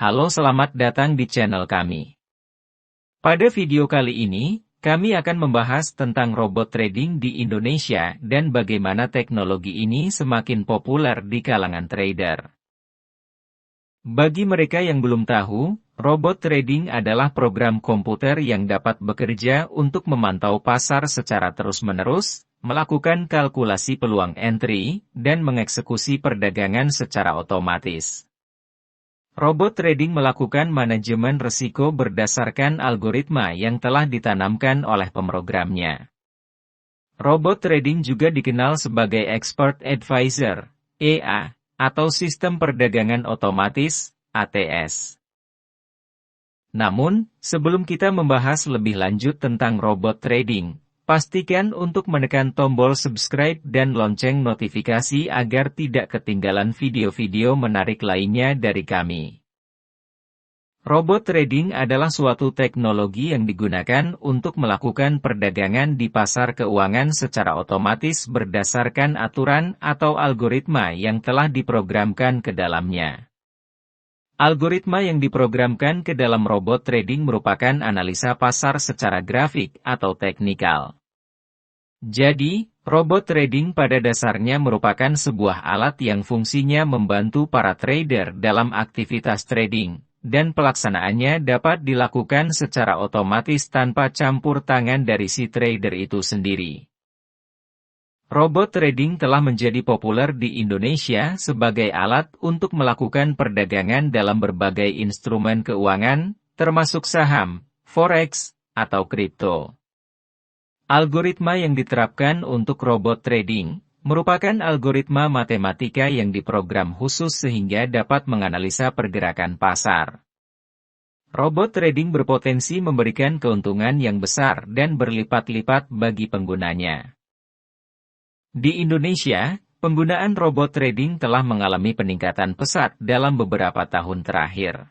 Halo, selamat datang di channel kami. Pada video kali ini, kami akan membahas tentang robot trading di Indonesia dan bagaimana teknologi ini semakin populer di kalangan trader. Bagi mereka yang belum tahu, robot trading adalah program komputer yang dapat bekerja untuk memantau pasar secara terus-menerus, melakukan kalkulasi peluang entry, dan mengeksekusi perdagangan secara otomatis. Robot trading melakukan manajemen risiko berdasarkan algoritma yang telah ditanamkan oleh pemrogramnya. Robot trading juga dikenal sebagai Expert Advisor, EA, atau Sistem Perdagangan Otomatis, ATS. Namun, sebelum kita membahas lebih lanjut tentang robot trading, pastikan untuk menekan tombol subscribe dan lonceng notifikasi agar tidak ketinggalan video-video menarik lainnya dari kami. Robot trading adalah suatu teknologi yang digunakan untuk melakukan perdagangan di pasar keuangan secara otomatis berdasarkan aturan atau algoritma yang telah diprogramkan ke dalamnya. Algoritma yang diprogramkan ke dalam robot trading merupakan analisa pasar secara grafik atau teknikal. Jadi, robot trading pada dasarnya merupakan sebuah alat yang fungsinya membantu para trader dalam aktivitas trading, dan pelaksanaannya dapat dilakukan secara otomatis tanpa campur tangan dari si trader itu sendiri. Robot trading telah menjadi populer di Indonesia sebagai alat untuk melakukan perdagangan dalam berbagai instrumen keuangan, termasuk saham, forex, atau kripto. Algoritma yang diterapkan untuk robot trading merupakan algoritma matematika yang diprogram khusus sehingga dapat menganalisa pergerakan pasar. Robot trading berpotensi memberikan keuntungan yang besar dan berlipat-lipat bagi penggunanya. Di Indonesia, penggunaan robot trading telah mengalami peningkatan pesat dalam beberapa tahun terakhir.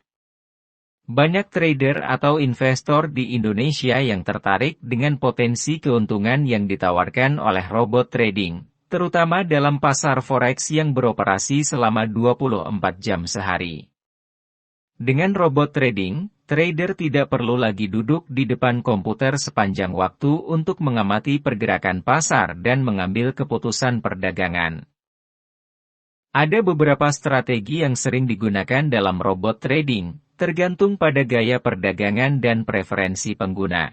Banyak trader atau investor di Indonesia yang tertarik dengan potensi keuntungan yang ditawarkan oleh robot trading, terutama dalam pasar forex yang beroperasi selama 24 jam sehari. Dengan robot trading, trader tidak perlu lagi duduk di depan komputer sepanjang waktu untuk mengamati pergerakan pasar dan mengambil keputusan perdagangan. Ada beberapa strategi yang sering digunakan dalam robot trading, tergantung pada gaya perdagangan dan preferensi pengguna.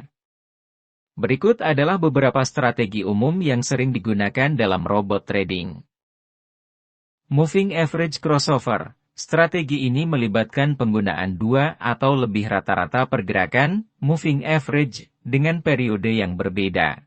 Berikut adalah beberapa strategi umum yang sering digunakan dalam robot trading. Moving Average Crossover. Strategi ini melibatkan penggunaan dua atau lebih rata-rata pergerakan, moving average, dengan periode yang berbeda.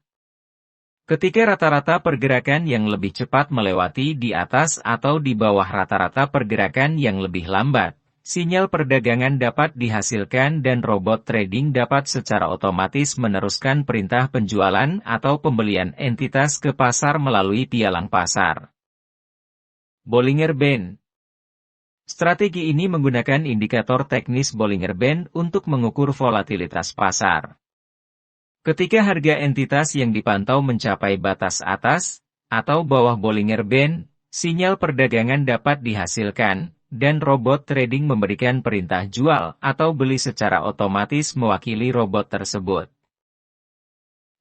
Ketika rata-rata pergerakan yang lebih cepat melewati di atas atau di bawah rata-rata pergerakan yang lebih lambat, sinyal perdagangan dapat dihasilkan dan robot trading dapat secara otomatis meneruskan perintah penjualan atau pembelian entitas ke pasar melalui pialang pasar. Bollinger Band. Strategi ini menggunakan indikator teknis Bollinger Band untuk mengukur volatilitas pasar. Ketika harga entitas yang dipantau mencapai batas atas atau bawah Bollinger Band, sinyal perdagangan dapat dihasilkan, dan robot trading memberikan perintah jual atau beli secara otomatis mewakili robot tersebut.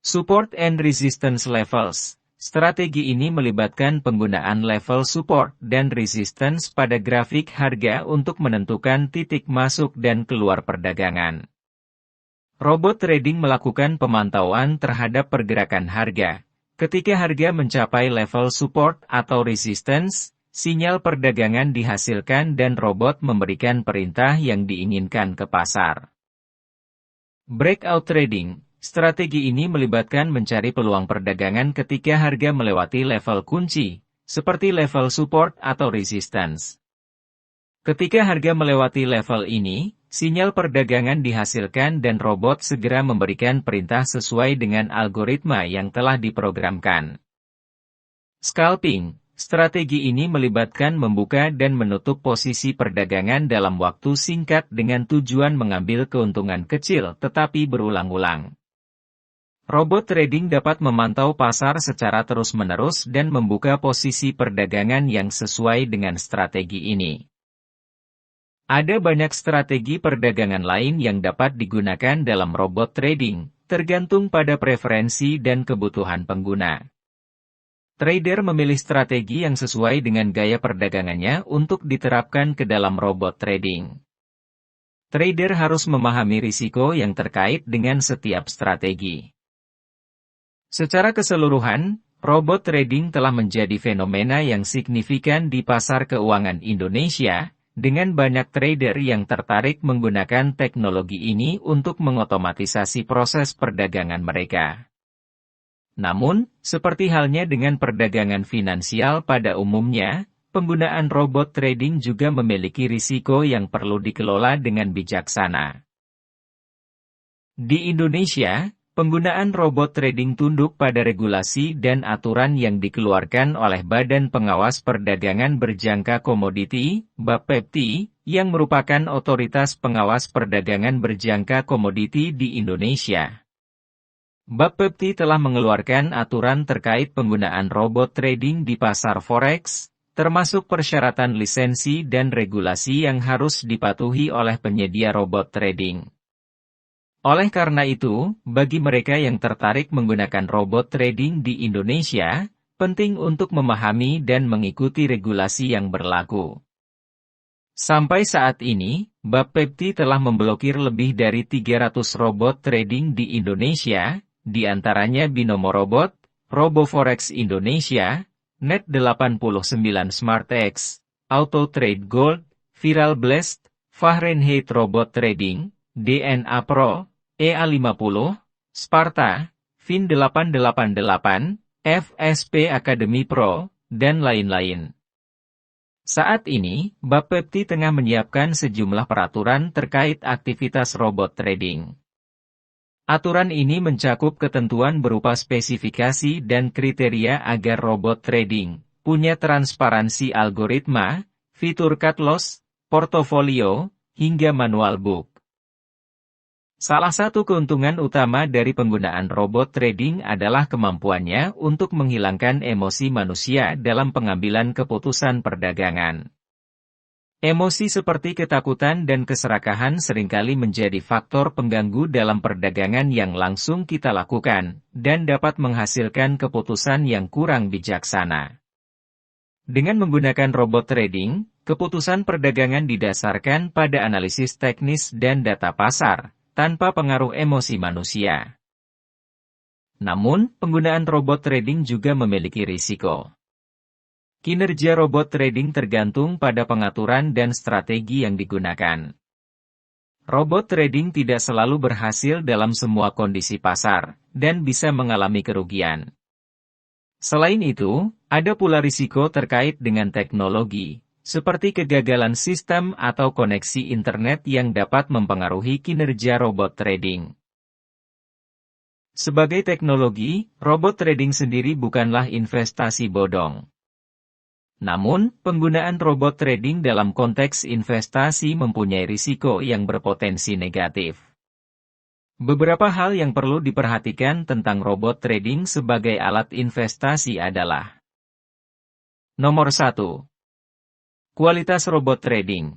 Support and Resistance Levels. Strategi ini melibatkan penggunaan level support dan resistance pada grafik harga untuk menentukan titik masuk dan keluar perdagangan. Robot trading melakukan pemantauan terhadap pergerakan harga. Ketika harga mencapai level support atau resistance, sinyal perdagangan dihasilkan dan robot memberikan perintah yang diinginkan ke pasar. Breakout Trading. Strategi ini melibatkan mencari peluang perdagangan ketika harga melewati level kunci, seperti level support atau resistance. Ketika harga melewati level ini, sinyal perdagangan dihasilkan dan robot segera memberikan perintah sesuai dengan algoritma yang telah diprogramkan. Scalping. Strategi ini melibatkan membuka dan menutup posisi perdagangan dalam waktu singkat dengan tujuan mengambil keuntungan kecil tetapi berulang-ulang. Robot trading dapat memantau pasar secara terus-menerus dan membuka posisi perdagangan yang sesuai dengan strategi ini. Ada banyak strategi perdagangan lain yang dapat digunakan dalam robot trading, tergantung pada preferensi dan kebutuhan pengguna. Trader memilih strategi yang sesuai dengan gaya perdagangannya untuk diterapkan ke dalam robot trading. Trader harus memahami risiko yang terkait dengan setiap strategi. Secara keseluruhan, robot trading telah menjadi fenomena yang signifikan di pasar keuangan Indonesia, dengan banyak trader yang tertarik menggunakan teknologi ini untuk mengotomatisasi proses perdagangan mereka. Namun, seperti halnya dengan perdagangan finansial pada umumnya, penggunaan robot trading juga memiliki risiko yang perlu dikelola dengan bijaksana. Di Indonesia, penggunaan robot trading tunduk pada regulasi dan aturan yang dikeluarkan oleh Badan Pengawas Perdagangan Berjangka Komoditi, BAPEPTI, yang merupakan otoritas pengawas perdagangan berjangka komoditi di Indonesia. BAPEPTI telah mengeluarkan aturan terkait penggunaan robot trading di pasar forex, termasuk persyaratan lisensi dan regulasi yang harus dipatuhi oleh penyedia robot trading. Oleh karena itu, bagi mereka yang tertarik menggunakan robot trading di Indonesia, penting untuk memahami dan mengikuti regulasi yang berlaku. Sampai saat ini, BAPEPTI telah memblokir lebih dari 300 robot trading di Indonesia, di antaranya Binomo Robot, RoboForex Indonesia, Net89 SmartX, AutoTrade Gold, Viral Blast, Fahrenheit Robot Trading, DNA Pro, EA50, Sparta, Fin888, FSP Academy Pro, dan lain-lain. Saat ini, BAPEPTI tengah menyiapkan sejumlah peraturan terkait aktivitas robot trading. Aturan ini mencakup ketentuan berupa spesifikasi dan kriteria agar robot trading punya transparansi algoritma, fitur cut loss, portofolio, hingga manual book. Salah satu keuntungan utama dari penggunaan robot trading adalah kemampuannya untuk menghilangkan emosi manusia dalam pengambilan keputusan perdagangan. Emosi seperti ketakutan dan keserakahan seringkali menjadi faktor pengganggu dalam perdagangan yang langsung kita lakukan, dan dapat menghasilkan keputusan yang kurang bijaksana. Dengan menggunakan robot trading, keputusan perdagangan didasarkan pada analisis teknis dan data pasar, tanpa pengaruh emosi manusia. Namun, penggunaan robot trading juga memiliki risiko. Kinerja robot trading tergantung pada pengaturan dan strategi yang digunakan. Robot trading tidak selalu berhasil dalam semua kondisi pasar, dan bisa mengalami kerugian. Selain itu, ada pula risiko terkait dengan teknologi, seperti kegagalan sistem atau koneksi internet yang dapat mempengaruhi kinerja robot trading. Sebagai teknologi, robot trading sendiri bukanlah investasi bodong. Namun, penggunaan robot trading dalam konteks investasi mempunyai risiko yang berpotensi negatif. Beberapa hal yang perlu diperhatikan tentang robot trading sebagai alat investasi adalah: Nomor 1. Kualitas robot trading.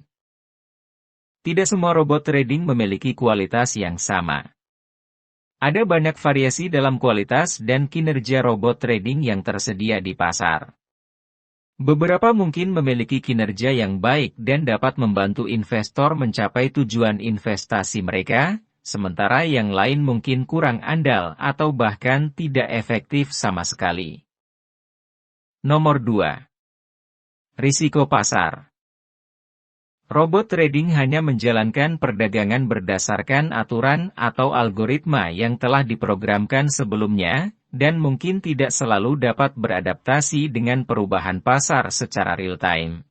Tidak semua robot trading memiliki kualitas yang sama. Ada banyak variasi dalam kualitas dan kinerja robot trading yang tersedia di pasar. Beberapa mungkin memiliki kinerja yang baik dan dapat membantu investor mencapai tujuan investasi mereka, sementara yang lain mungkin kurang andal atau bahkan tidak efektif sama sekali. Nomor 2. Risiko pasar. Robot trading hanya menjalankan perdagangan berdasarkan aturan atau algoritma yang telah diprogramkan sebelumnya, dan mungkin tidak selalu dapat beradaptasi dengan perubahan pasar secara real-time.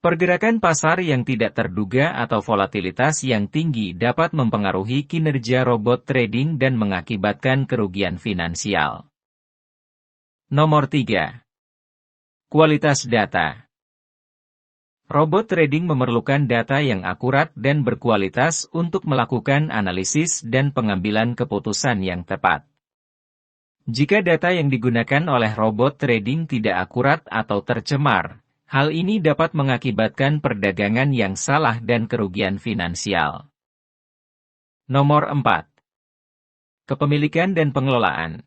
Pergerakan pasar yang tidak terduga atau volatilitas yang tinggi dapat mempengaruhi kinerja robot trading dan mengakibatkan kerugian finansial. Nomor 3. Kualitas data. Robot trading memerlukan data yang akurat dan berkualitas untuk melakukan analisis dan pengambilan keputusan yang tepat. Jika data yang digunakan oleh robot trading tidak akurat atau tercemar, Hal ini dapat mengakibatkan perdagangan yang salah dan kerugian finansial. Nomor 4. Kepemilikan dan pengelolaan.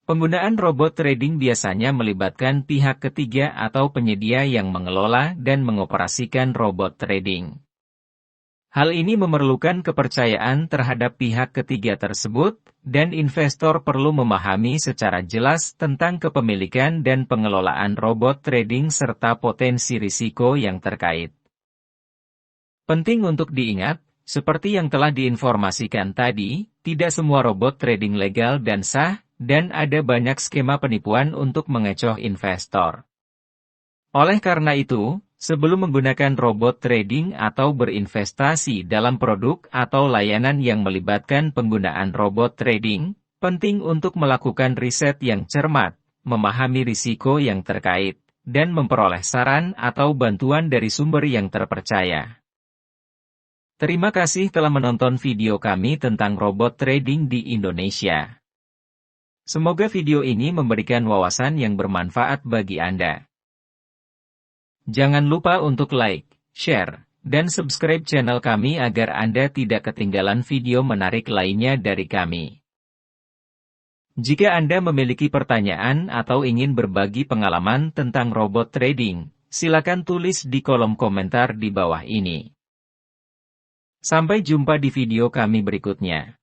Penggunaan robot trading biasanya melibatkan pihak ketiga atau penyedia yang mengelola dan mengoperasikan robot trading. Hal ini memerlukan kepercayaan terhadap pihak ketiga tersebut, dan investor perlu memahami secara jelas tentang kepemilikan dan pengelolaan robot trading serta potensi risiko yang terkait. Penting untuk diingat, seperti yang telah diinformasikan tadi, tidak semua robot trading legal dan sah, dan ada banyak skema penipuan untuk mengecoh investor. Oleh karena itu, sebelum menggunakan robot trading atau berinvestasi dalam produk atau layanan yang melibatkan penggunaan robot trading, penting untuk melakukan riset yang cermat, memahami risiko yang terkait, dan memperoleh saran atau bantuan dari sumber yang terpercaya. Terima kasih telah menonton video kami tentang robot trading di Indonesia. Semoga video ini memberikan wawasan yang bermanfaat bagi Anda. Jangan lupa untuk like, share, dan subscribe channel kami agar Anda tidak ketinggalan video menarik lainnya dari kami. Jika Anda memiliki pertanyaan atau ingin berbagi pengalaman tentang robot trading, silakan tulis di kolom komentar di bawah ini. Sampai jumpa di video kami berikutnya.